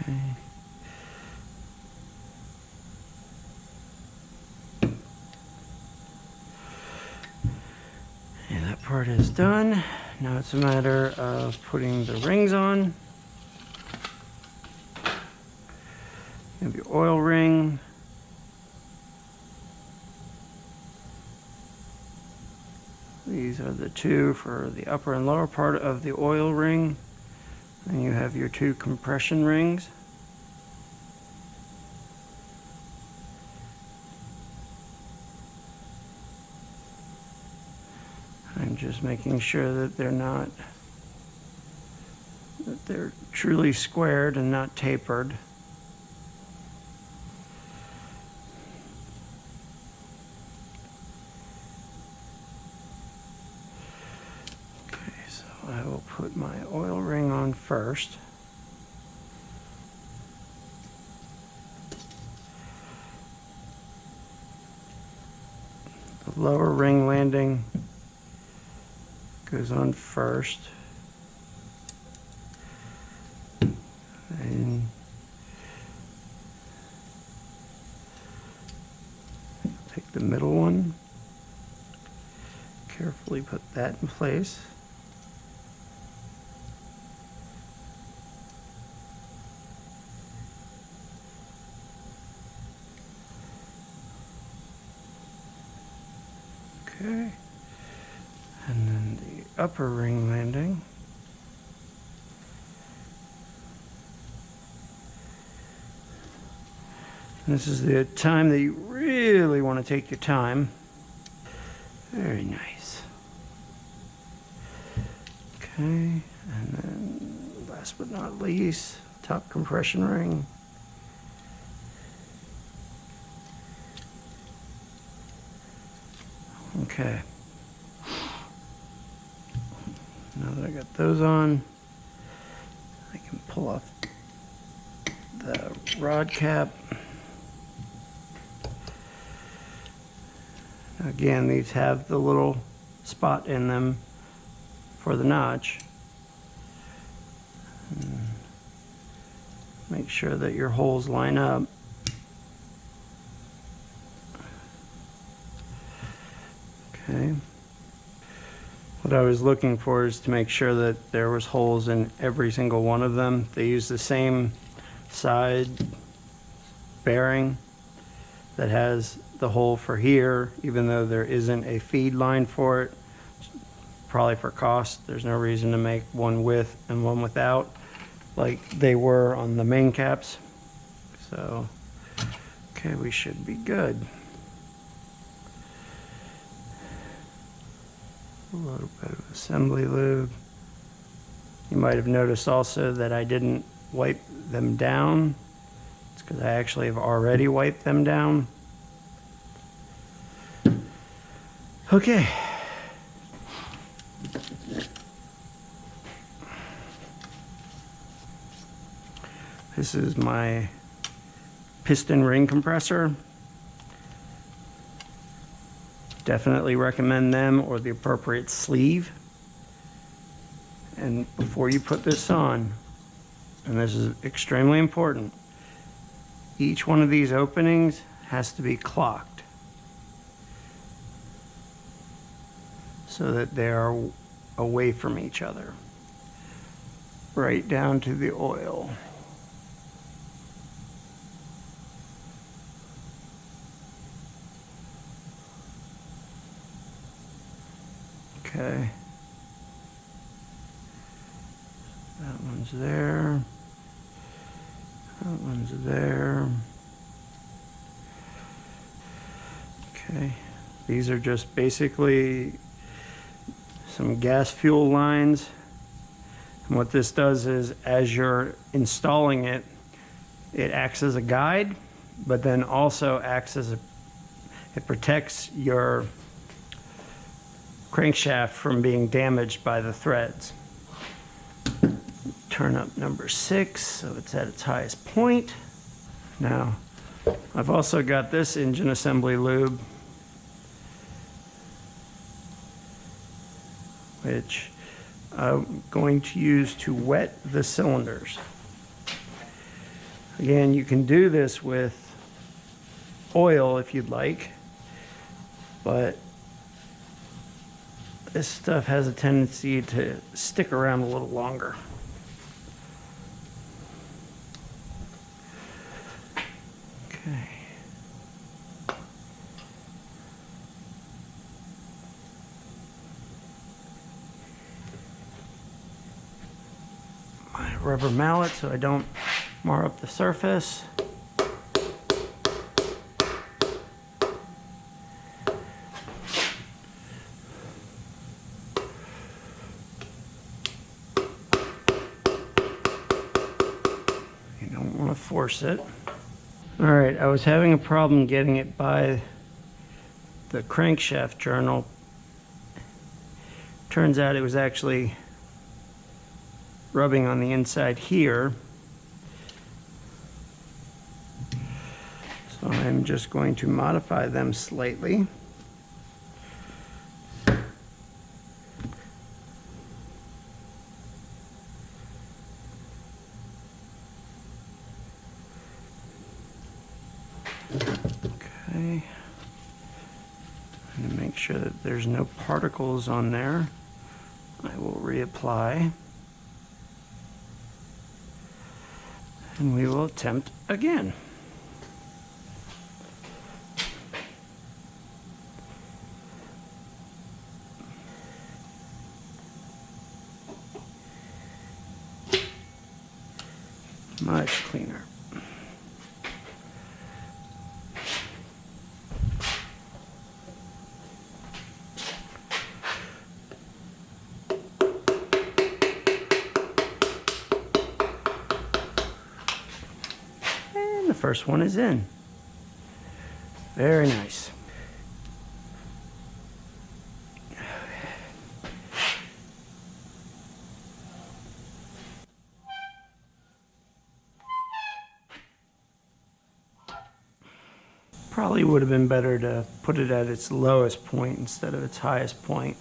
Okay. And that part is done. Now it's a matter of putting the rings on. You have your oil ring. These are the two for the upper and lower part of the oil ring. And you have your two compression rings. I'm just making sure that they're truly squared and not tapered. Okay, so I will put my oil ring on first. The lower ring landing goes on first. And take the middle one, carefully put that in place. Okay. And then the upper ring landing. And this is the time that you really want to take your time. Very nice. Okay, and then last but not least, top compression ring. Okay. Now that I got those on, I can pull off the rod cap. Again, these have the little spot in them for the notch. And make sure that your holes line up. Okay. What I was looking for is to make sure that there was holes in every single one of them. They use the same side bearing that has the hole for here, even though there isn't a feed line for it. Probably for cost, there's no reason to make one with and one without like they were on the main caps. So, okay, we should be good. A little bit of assembly lube. You might have noticed also that I didn't wipe them down. It's because I actually have already wiped them down. Okay. This is my piston ring compressor. Definitely recommend them or the appropriate sleeve. And before you put this on, and this is extremely important, each one of these openings has to be clocked so that they are away from each other, right down to the oil. Okay, that one's there, that one's there. Okay, these are just basically some gas fuel lines, and what this does is as you're installing it, it acts as a guide, but then also acts as it protects your crankshaft from being damaged by the threads. Turn up number 6 so it's at its highest point. Now, I've also got this engine assembly lube, which I'm going to use to wet the cylinders. Again, you can do this with oil if you'd like, but this stuff has a tendency to stick around a little longer. Okay. My rubber mallet so I don't mar up the surface. You don't want to force it. All right, I was having a problem getting it by the crankshaft journal. Turns out it was actually rubbing on the inside here. So I'm just going to modify them slightly. Okay. And to make sure that there's no particles on there, I will reapply. And we will attempt again. Much cleaner. And the first one is in. Very nice. Probably would have been better to put it at its lowest point instead of its highest point.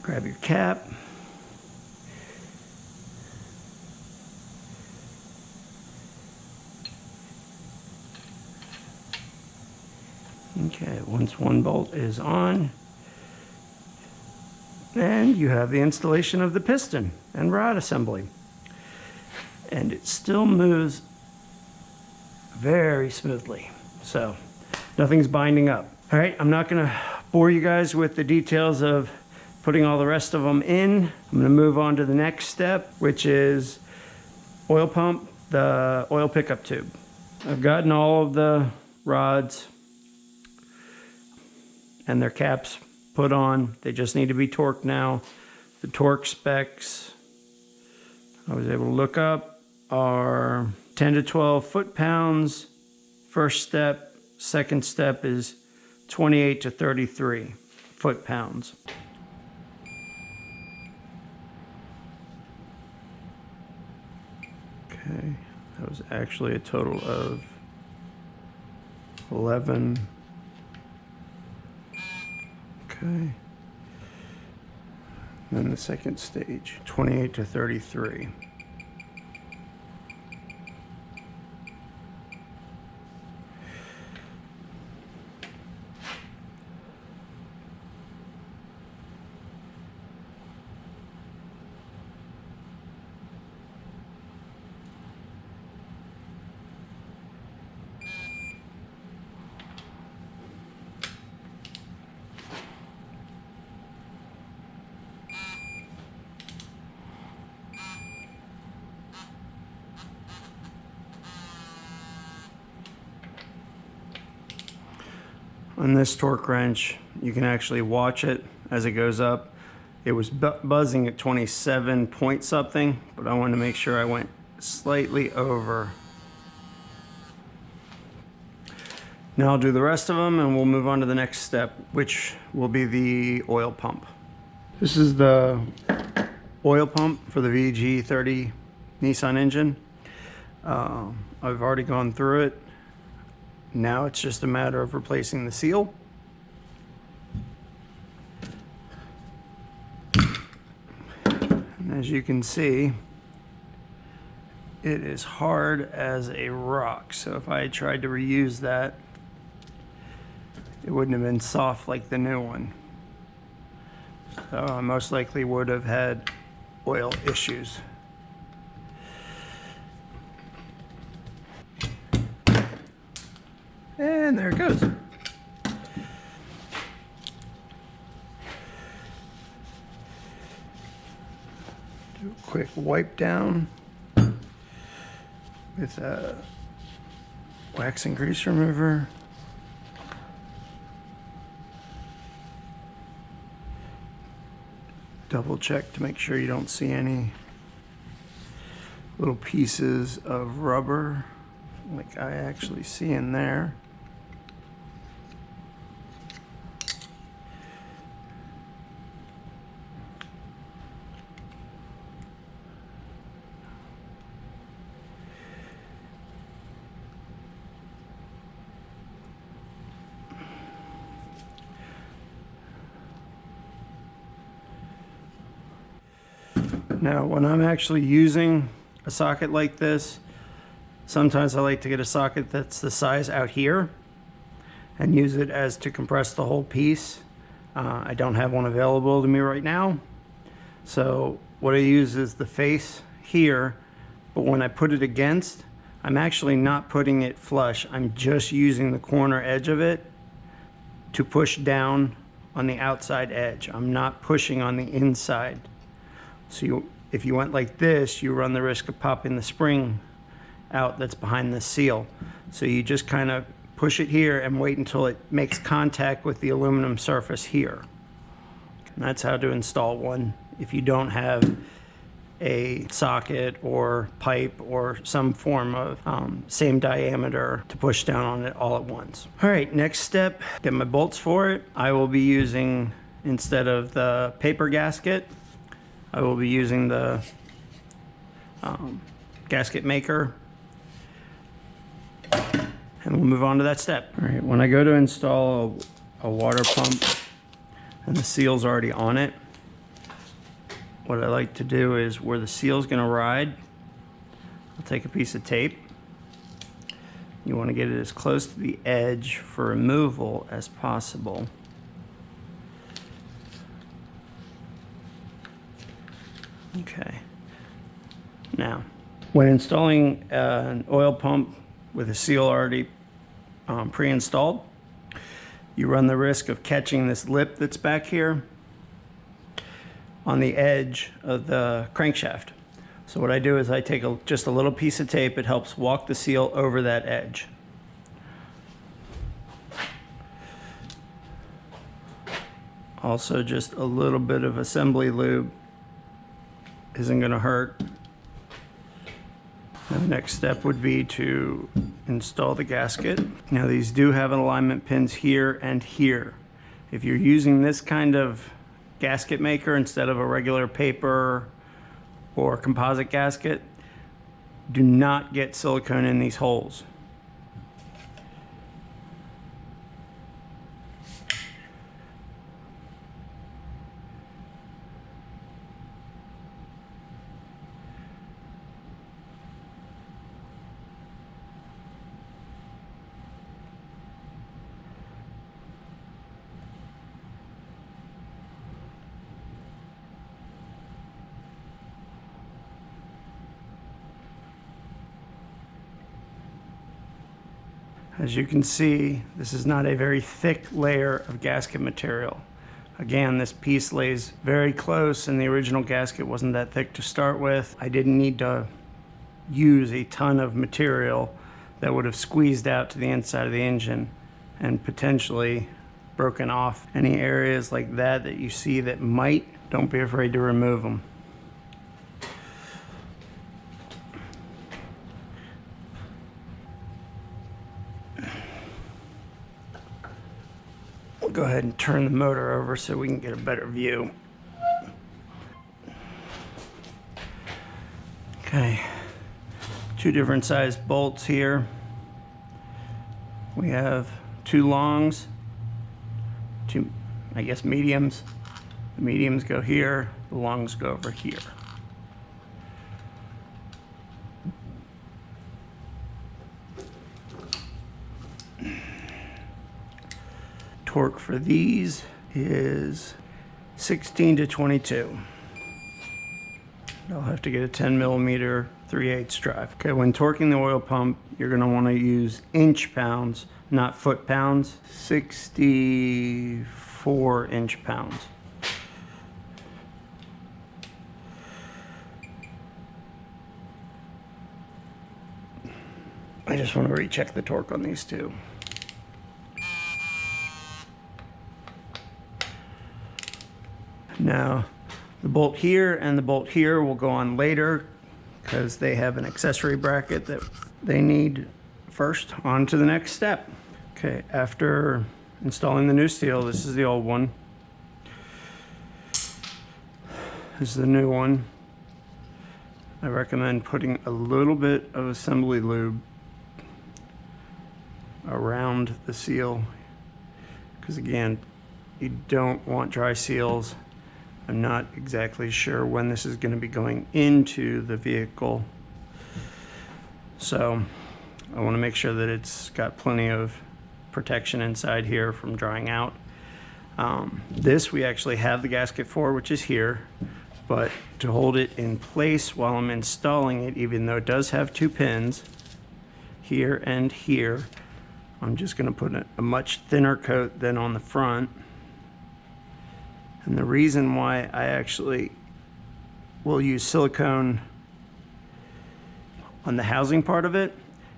Grab your cap. Okay, once one bolt is on, and you have the installation of the piston and rod assembly. And it still moves very smoothly, so nothing's binding up. All right, I'm not gonna bore you guys with the details of putting all the rest of them in. I'm gonna move on to the next step, which is oil pump, the oil pickup tube. I've gotten all of the rods and their caps put on. They just need to be torqued now. The torque specs I was able to look up are 10 to 12 foot-pounds. First step. Second step is 28 to 33 foot-pounds. Okay, that was actually a total of 11. Okay. Then the second stage, 28 to 33. On this torque wrench, you can actually watch it as it goes up. It was buzzing at 27 point something, but I wanted to make sure I went slightly over. Now I'll do the rest of them and we'll move on to the next step, which will be the oil pump. This is the oil pump for the VG30 Nissan engine. I've already gone through it. Now it's just a matter of replacing the seal. And as you can see, it is hard as a rock. So if I had tried to reuse that, it wouldn't have been soft like the new one. So I most likely would have had oil issues. And there it goes. Do a quick wipe down with a wax and grease remover. Double check to make sure you don't see any little pieces of rubber like I actually see in there. Now, when I'm actually using a socket like this, sometimes I like to get a socket that's the size out here and use it as to compress the whole piece. I don't have one available to me right now. So what I use is the face here, but when I put it against, I'm actually not putting it flush. I'm just using the corner edge of it to push down on the outside edge. I'm not pushing on the inside. So if you went like this, you run the risk of popping the spring out that's behind the seal. So you just kind of push it here and wait until it makes contact with the aluminum surface here. And that's how to install one if you don't have a socket or pipe or some form of same diameter to push down on it all at once. All right, next step, get my bolts for it. I will be using, instead of the paper gasket, I will be using the gasket maker, and we'll move on to that step. All right, when I go to install a water pump and the seal's already on it, what I like to do is where the seal's gonna ride, I'll take a piece of tape. You wanna get it as close to the edge for removal as possible. Okay. Now, when installing an oil pump with a seal already pre-installed, you run the risk of catching this lip that's back here on the edge of the crankshaft. So what I do is I take just a little piece of tape. It helps walk the seal over that edge. Also, just a little bit of assembly lube isn't going to hurt. The next step would be to install the gasket. Now these do have alignment pins here and here. If you're using this kind of gasket maker instead of a regular paper or composite gasket, do not get silicone in these holes. As you can see, this is not a very thick layer of gasket material. Again, this piece lays very close, and the original gasket wasn't that thick to start with. I didn't need to use a ton of material that would have squeezed out to the inside of the engine and potentially broken off any areas like that that you see that might don't be afraid to remove them. We'll go ahead and turn the motor over so we can get a better view. Okay, 2 different sized bolts here. We have 2 longs, 2, I guess, mediums. The mediums go here, the longs go over here. Torque for these is 16 to 22. I'll have to get a 10 millimeter 3/8 drive. Okay, when torquing the oil pump, you're going to want to use inch pounds, not foot pounds. 64 inch pounds. I just want to recheck the torque on these two. Now, the bolt here and the bolt here will go on later because they have an accessory bracket that they need first. On to the next step. Okay, after installing the new steel, this is the old one. This is the new one. I recommend putting a little bit of assembly lube around the seal because, again, you don't want dry seals. I'm not exactly sure when this is going to be going into the vehicle, so I want to make sure that it's got plenty of protection inside here from drying out. This we actually have the gasket for, which is here, but to hold it in place while I'm installing it, even though it does have 2 pins here and here, I'm just going to put a much thinner coat than on the front. And the reason why I actually will use silicone on the housing part of it,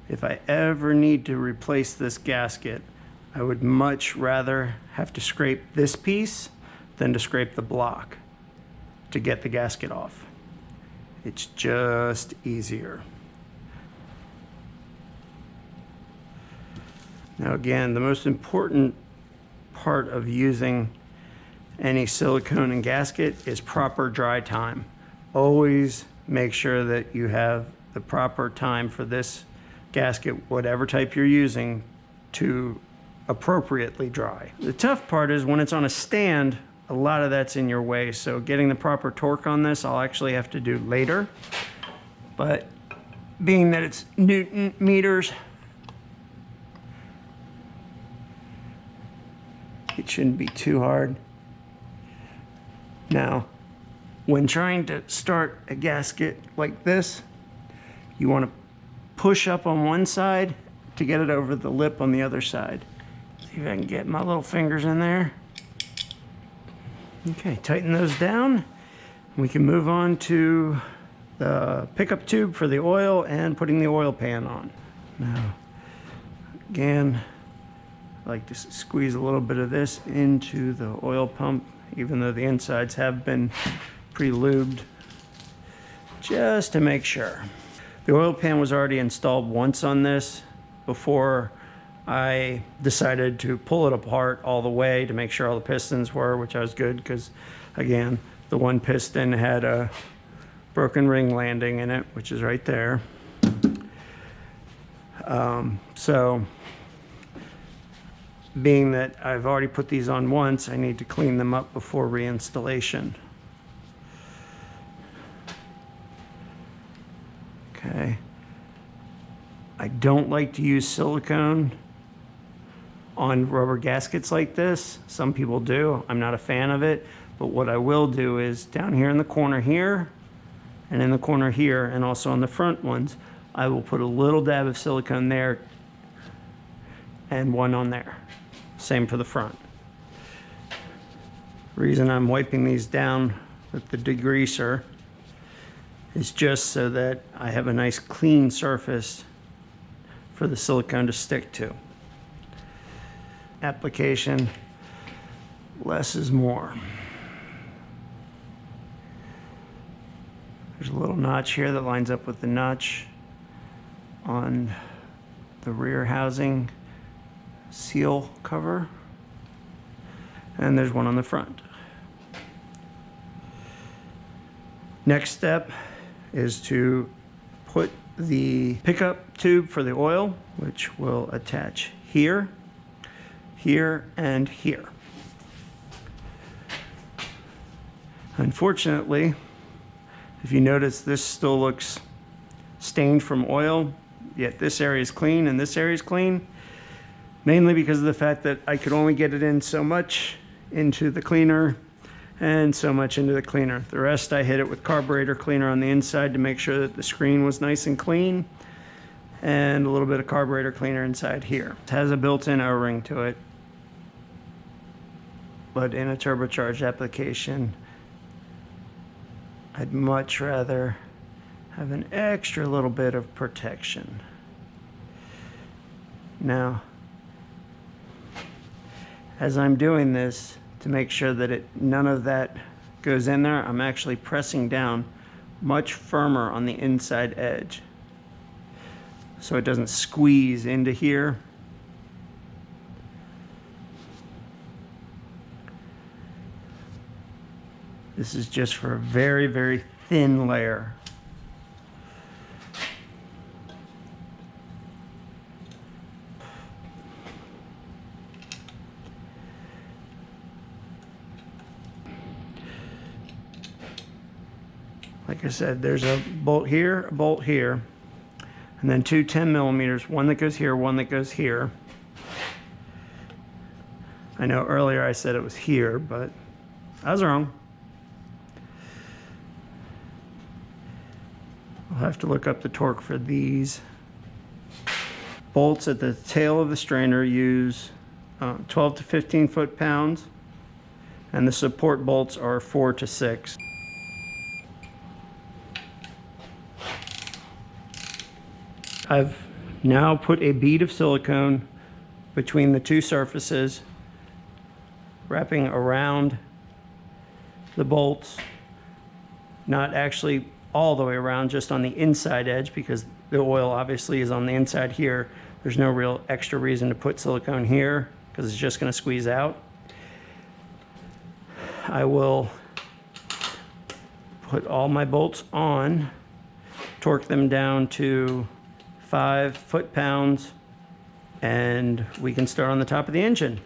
if I ever need to replace this gasket, I would much rather have to scrape this piece than to scrape the block to get the gasket off. It's just easier. Now again, the most important part of using any silicone and gasket is proper dry time. Always make sure that you have the proper time for this gasket, whatever type you're using, to appropriately dry. The tough part is when it's on a stand, a lot of that's in your way, so getting the proper torque on this I'll actually have to do later, but being that it's Newton meters, it shouldn't be too hard. Now, when trying to start a gasket like this, you want to push up on one side to get it over the lip on the other side. See if I can get my little fingers in there. Okay, tighten those down. We can move on to the pickup tube for the oil and putting the oil pan on. Now, again, I like to squeeze a little bit of this into the oil pump, even though the insides have been pre-lubed, just to make sure. The oil pan was already installed once on this before I decided to pull it apart all the way to make sure all the pistons were, which I was good because, again, the one piston had a broken ring landing in it, which is right there. So being that I've already put these on once, I need to clean them up before reinstallation. Okay. I don't like to use silicone on rubber gaskets like this. Some people do. I'm not a fan of it, but what I will do is down here in the corner here and in the corner here and also on the front ones, I will put a little dab of silicone there and one on there. Same for the front. Reason I'm wiping these down with the degreaser is just so that I have a nice clean surface for the silicone to stick to. Application, less is more. There's a little notch here that lines up with the notch on the rear housing seal cover. And there's one on the front. Next step is to put the pickup tube for the oil, which will attach here, here, and here. Unfortunately, if you notice, this still looks stained from oil, yet this area is clean and this area is clean, mainly because of the fact that I could only get it in so much into the cleaner and so much into the cleaner. The rest I hit it with carburetor cleaner on the inside to make sure that the screen was nice and clean, and a little bit of carburetor cleaner inside here. It has a built-in O-ring to it, but in a turbocharged application, I'd much rather have an extra little bit of protection. Now, as I'm doing this, to make sure that none of that goes in there, I'm actually pressing down much firmer on the inside edge so it doesn't squeeze into here. This is just for a very, very thin layer. Like I said, there's a bolt here, and then two 10 millimeters, one that goes here, one that goes here. I know earlier I said it was here, but I was wrong. I'll have to look up the torque for these. Bolts at the tail of the strainer use 12 to 15 foot-pounds, and the support bolts are 4 to 6. I've now put a bead of silicone between the two surfaces, wrapping around the bolts, not actually all the way around, just on the inside edge, because the oil obviously is on the inside here. There's no real extra reason to put silicone here because it's just going to squeeze out. I will put all my bolts on, torque them down to 5 foot-pounds, and we can start on the top of the engine.